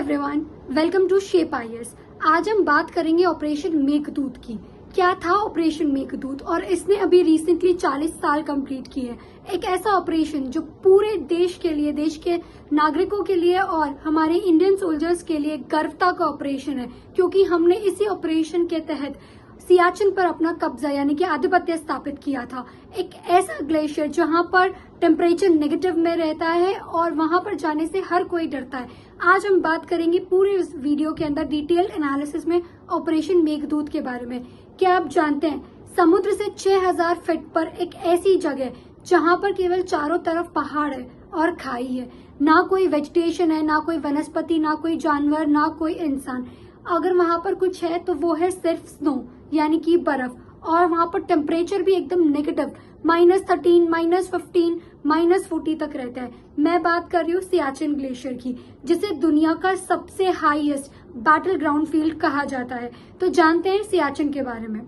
Everyone, welcome to shape IAS. आज हम बात करेंगे ऑपरेशन मेघदूत की। क्या था ऑपरेशन मेघदूत और इसने अभी रिसेंटली 40 साल कंप्लीट किए हैं। एक ऐसा ऑपरेशन जो पूरे देश के लिए, देश के नागरिकों के लिए और हमारे इंडियन सोल्जर्स के लिए गर्वता का ऑपरेशन है, क्योंकि हमने इसी ऑपरेशन के तहत सियाचिन पर अपना कब्जा यानी कि आधिपत्य स्थापित किया था। एक ऐसा ग्लेशियर जहां पर टेम्परेचर नेगेटिव में रहता है और वहां पर जाने से हर कोई डरता है। आज हम बात करेंगे पूरे इस वीडियो के अंदर डिटेल एनालिसिस में ऑपरेशन मेघदूत के बारे में। क्या आप जानते हैं, समुद्र से 6000 फीट पर एक ऐसी जगह जहां पर केवल चारों तरफ पहाड़ है और खाई है, ना कोई वेजिटेशन है, ना कोई वनस्पति, ना कोई जानवर, ना कोई इंसान। अगर वहां पर कुछ है तो वो है सिर्फ स्नो यानी कि बर्फ, और वहां पर टेम्परेचर भी एकदम नेगेटिव -13, -15, -40 तक रहता है। मैं बात कर रही हूँ सियाचिन ग्लेशियर की, जिसे दुनिया का सबसे हाईएस्ट बैटल ग्राउंड फील्ड कहा जाता है। तो जानते हैं सियाचिन के बारे में।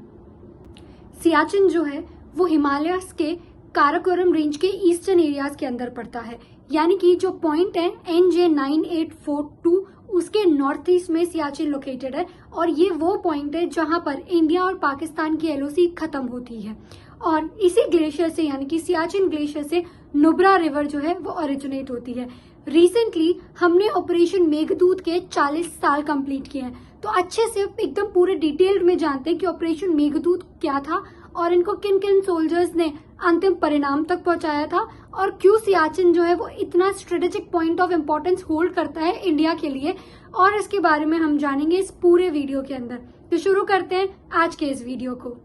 सियाचिन जो है वो हिमालयस के काराकोरम रेंज के ईस्टर्न एरियाज के अंदर पड़ता है, यानी कि जो पॉइंट है NJ 9842 उसके नॉर्थ ईस्ट में सियाचिन लोकेटेड है। और ये वो पॉइंट है जहां पर इंडिया और पाकिस्तान की LOC खत्म होती है। और इसी ग्लेशियर से यानी कि सियाचिन ग्लेशियर से नुब्रा रिवर जो है वो ओरिजिनेट होती है। रिसेंटली हमने ऑपरेशन मेघदूत के 40 साल कंप्लीट किए हैं, तो अच्छे से एकदम पूरे डिटेल्ड में जानते हैं कि ऑपरेशन मेघदूत क्या था और इनको किन किन सोल्जर्स ने अंतिम परिणाम तक पहुंचाया था, और क्यों सियाचिन जो है वो इतना strategic point of importance hold करता है इंडिया के लिए, और इसके बारे में हम जानेंगे इस पूरे वीडियो के अंदर। तो शुरू करते हैं आज के इस वीडियो को।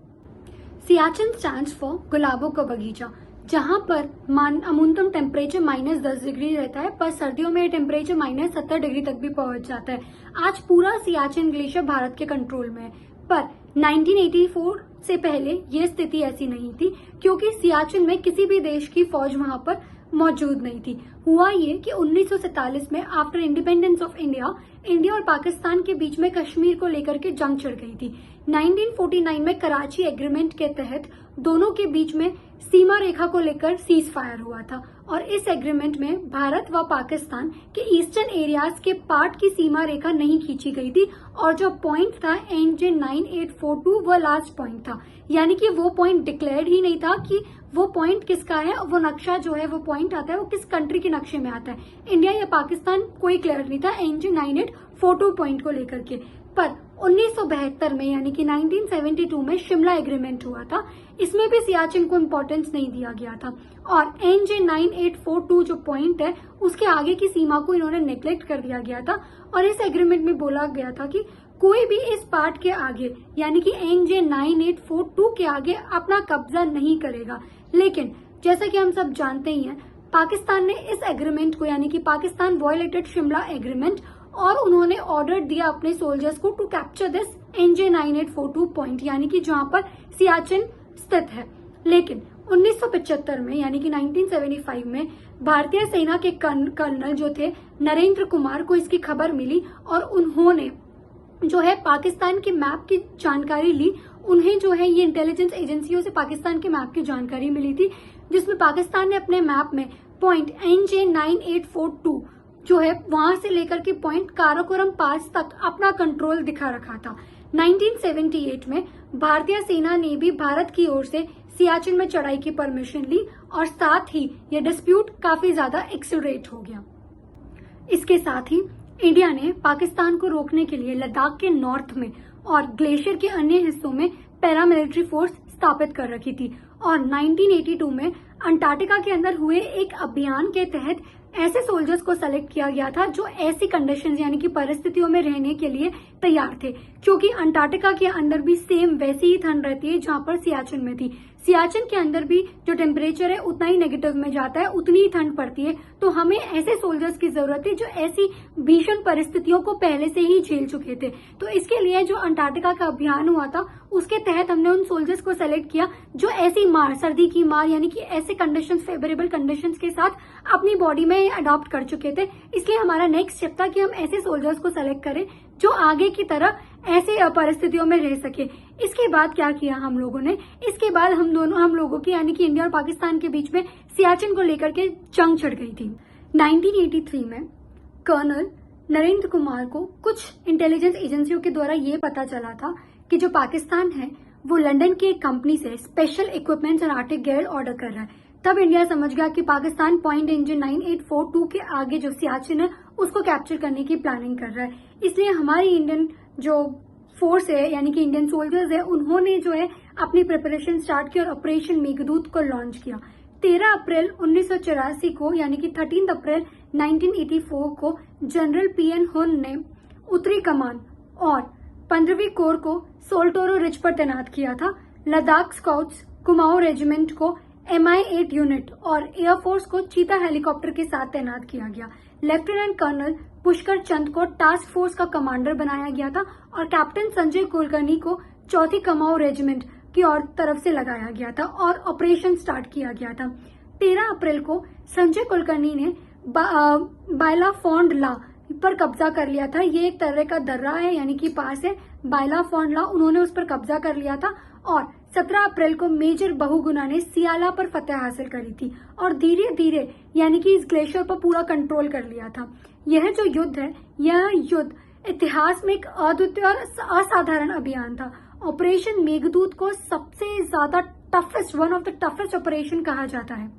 सियाचिन स्टैंड्स फॉर गुलाबों का बगीचा, जहां पर न्यूनतम टेम्परेचर -10 डिग्री रहता है, पर सर्दियों में टेम्परेचर -70 डिग्री तक भी पहुंच जाता है। आज पूरा सियाचिन ग्लेशियर भारत के कंट्रोल में है, पर 1984 से पहले ये स्थिति ऐसी नहीं थी, क्योंकि सियाचिन में किसी भी देश की फौज वहां पर मौजूद नहीं थी। हुआ ये कि 1947 में आफ्टर इंडिपेंडेंस ऑफ इंडिया और पाकिस्तान के बीच में कश्मीर को लेकर के जंग छिड़ गई थी। 1949 में कराची एग्रीमेंट के तहत दोनों के बीच में सीमा रेखा को लेकर सीज फायर हुआ था, और इस एग्रीमेंट में भारत व पाकिस्तान के ईस्टर्न एरियाज के पार्ट की सीमा रेखा नहीं खींची गई थी, और जो पॉइंट था NJ 9842 वो लास्ट पॉइंट था, यानी कि वो पॉइंट डिक्लेयर्ड ही नहीं था कि वो पॉइंट किसका है। वो नक्शा जो है, वो पॉइंट आता है, वो किस कंट्री के नक्शे में आता है, इंडिया या पाकिस्तान, कोई क्लियर नहीं था NJ 9842 पॉइंट को लेकर के। पर 1972 में यानी कि 1972 में शिमला एग्रीमेंट हुआ था, इसमें भी सियाचिन को इम्पोर्टेंस नहीं दिया गया था, और NJ 9842 जो पॉइंट है उसके आगे की सीमा को इन्होंने नेग्लेक्ट कर दिया गया था। और इस एग्रीमेंट में बोला गया था कि कोई भी इस पार्ट के आगे यानी कि NJ 9842 के आगे अपना कब्जा नहीं करेगा। लेकिन जैसा कि हम सब जानते ही हैं, पाकिस्तान ने इस एग्रीमेंट को यानी कि पाकिस्तान वायलेटेड शिमला एग्रीमेंट, और उन्होंने ऑर्डर दिया अपने सोल्जर्स को to capture this NJ 9842 point, यानी कि जहां पर सियाचिन स्थित है। लेकिन 1975 में यानी कि 1975 में भारतीय सेना के कर्नल जो थे नरेंद्र कुमार को इसकी खबर मिली, और उन्होंने जो है पाकिस्तान के मैप की जानकारी ली। उन्हें जो है ये इंटेलिजेंस एजेंसियों से पाकिस्तान के मैप की जानकारी मिली थी, जिसमें पाकिस्तान ने अपने मैप में पॉइंट NJ 9842 जो है वहां से लेकर के पॉइंट काराकोरम पास तक अपना कंट्रोल दिखा रखा था। 1978 में भारतीय सेना ने भी भारत की ओर से सियाचिन में चढ़ाई की परमिशन ली, और साथ ही ये डिस्प्यूट काफी ज्यादा एक्सेलरेट हो गया। इसके साथ ही इंडिया ने पाकिस्तान को रोकने के लिए लद्दाख के नॉर्थ में और ग्लेशियर के अन्य हिस्सों में पैरामिलिट्री फोर्स स्थापित कर रखी थी, और 1982 में अंटार्कटिका के अंदर हुए एक अभियान के तहत ऐसे सोल्जर्स को सेलेक्ट किया गया था जो ऐसी कंडीशंस यानी कि परिस्थितियों में रहने के लिए तैयार थे, क्योंकि अंटार्कटिका के अंदर भी सेम वैसी ही ठंड रहती है जहां पर सियाचिन में थी। सियाचिन के अंदर भी जो टेम्परेचर है उतना ही नेगेटिव में जाता है, उतनी ही ठंड पड़ती है। तो हमें ऐसे सोल्जर्स की जरूरत है जो ऐसी भीषण परिस्थितियों को पहले से ही झेल चुके थे। तो इसके लिए जो अंटार्कटिका का अभियान हुआ था उसके तहत हमने उन सोल्जर्स को सेलेक्ट किया जो ऐसी मार, सर्दी की मार यानी कि ऐसे कंडीशंस, फेवरेबल कंडीशंस के साथ अपनी बॉडी में अडॉप्ट कर चुके थे। इसलिए हमारा नेक्स्ट स्टेप था कि हम ऐसे सोल्जर्स को सेलेक्ट करें जो आगे की तरह ऐसे परिस्थितियों में रह सके। इसके बाद क्या किया हम लोगों ने, इसके बाद हम लोगों की यानी कि इंडिया और पाकिस्तान के बीच में सियाचिन को लेकर के जंग छिड़ गई थी। 1983 में कर्नल नरेंद्र कुमार को कुछ इंटेलिजेंस एजेंसियों के द्वारा ये पता चला था कि जो पाकिस्तान है वो लंदन की एक कंपनी से स्पेशल इक्विपमेंट्स और आर्टिक गियर ऑर्डर कर रहा है। तब इंडिया समझ गया कि पाकिस्तान पॉइंट इंजन 9842 के आगे जो सियाचिन है उसको कैप्चर करने की प्लानिंग कर रहा है। इसलिए हमारी इंडियन जो फोर्स है यानी कि इंडियन सोल्जर्स है उन्होंने जो है अपनी प्रिपरेशन स्टार्ट की और ऑपरेशन मेघदूत को लॉन्च किया। 13 अप्रैल 1984 को यानी कि 13 अप्रैल 1984 को जनरल पीएन हुन ने उत्तरी कमान और 15वीं कोर को सोल्टोरो रिज पर तैनात किया था। लद्दाख स्काउट्स कुमाऊं रेजिमेंट को MI-8 यूनिट और एयरफोर्स को चीता हेलीकॉप्टर के साथ तैनात किया गया। लेफ्टिनेंट कर्नल पुष्कर चंद को टास्क फोर्स का कमांडर बनाया गया था और कैप्टन संजय कुलकर्णी को 4थी कुमाऊं रेजिमेंट की और तरफ से लगाया गया था और ऑपरेशन स्टार्ट किया गया था। 13 अप्रैल को संजय कुलकर्णी ने बायलाफोंड ला पर कब्जा कर लिया था। ये एक तरह का दर्रा है यानी कि पास है बायलाफोंड ला, उन्होंने उस पर कब्जा कर लिया था और 17 अप्रैल को मेजर बहुगुना ने सियाला पर फतेह हासिल करी थी और धीरे धीरे यानी कि इस ग्लेशियर पर पूरा कंट्रोल कर लिया था। यह जो युद्ध है यह युद्ध इतिहास में एक अद्वितीय और असाधारण अभियान था। ऑपरेशन मेघदूत को सबसे ज्यादा toughest one of the toughest operation कहा जाता है।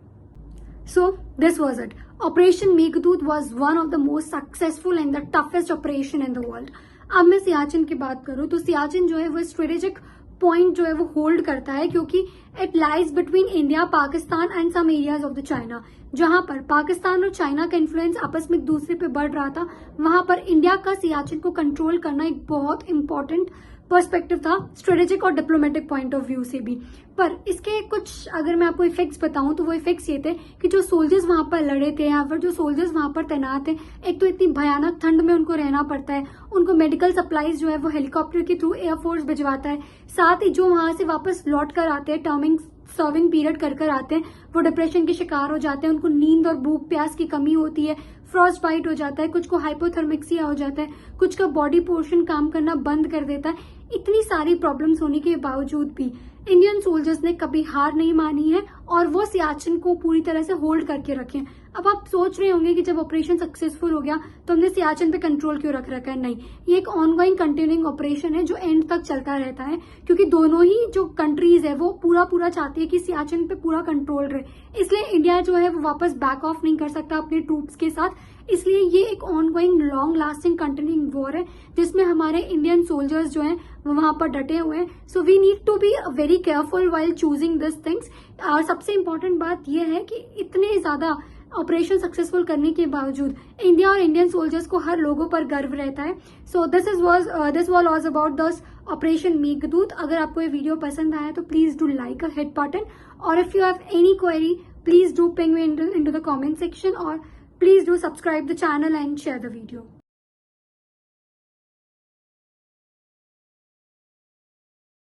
So this was it. Operation Meghdoot was one of the most successful and the toughest operation in the world. अब मैं सियाचिन की बात करूं तो सियाचिन जो है वो स्ट्रेटेजिक पॉइंट जो है वो होल्ड करता है क्योंकि it lies between India Pakistan and some areas of the China. जहां पर पाकिस्तान और चाइना का इन्फ्लुएंस आपस में एक दूसरे पे बढ़ रहा था वहां पर इंडिया का सियाचिन को कंट्रोल करना एक बहुत इंपॉर्टेंट पर्सपेक्टिव था स्ट्रेटेजिक और डिप्लोमेटिक पॉइंट ऑफ व्यू से भी। पर इसके कुछ अगर मैं आपको इफेक्ट्स बताऊं तो वो इफेक्ट्स ये थे कि जो सोल्जर्स वहां पर लड़े थे या फिर जो सोल्जर्स वहां पर तैनात थे, एक तो इतनी भयानक ठंड में उनको रहना पड़ता है, उनको मेडिकल सप्लाईज जो है वो हेलीकॉप्टर के थ्रू एयरफोर्स भिजवाता है, साथ ही जो वहां से वापस लौट कर आते हैं टर्मिंग सर्विंग पीरियड कर आते हैं वो डिप्रेशन के शिकार हो जाते हैं, उनको नींद और भूख प्यास की कमी होती है, फ्रॉस्ट बाइट हो जाता है, कुछ को हाइपोथर्मिक्सिया हो जाता है, कुछ का बॉडी पोर्शन काम करना बंद कर देता है। इतनी सारी प्रॉब्लम्स होने के बावजूद भी इंडियन सोल्जर्स ने कभी हार नहीं मानी है और वो सियाचिन को पूरी तरह से होल्ड करके रखे। अब आप सोच रहे होंगे कि जब ऑपरेशन सक्सेसफुल हो गया तो हमने सियाचिन पे कंट्रोल क्यों रख रखा है। नहीं, ये एक ऑनगोइंग कंटिन्यूइंग ऑपरेशन है जो एंड तक चलता रहता है क्योंकि दोनों ही जो कंट्रीज है वो पूरा चाहती है कि सियाचिन पे पूरा कंट्रोल रहे। इसलिए इंडिया जो है वो वापस बैक ऑफ नहीं कर सकता अपने ट्रूप्स के साथ। इसलिए ये एक ongoing long lasting continuing war है जिसमें हमारे इंडियन सोल्जर्स जो हैं वो वहां पर डटे हुए हैं। So we need to be very careful while choosing this things. सबसे इंपॉर्टेंट बात यह है कि इतने ज्यादा ऑपरेशन सक्सेसफुल करने के बावजूद इंडिया और इंडियन सोल्जर्स को हर लोगों पर गर्व रहता है। So this was about this operation Meghdoot. अगर आपको ये वीडियो पसंद आया तो please do like a hit button और if you have any query please do ping me into the comment section or please do subscribe the channel and share the video.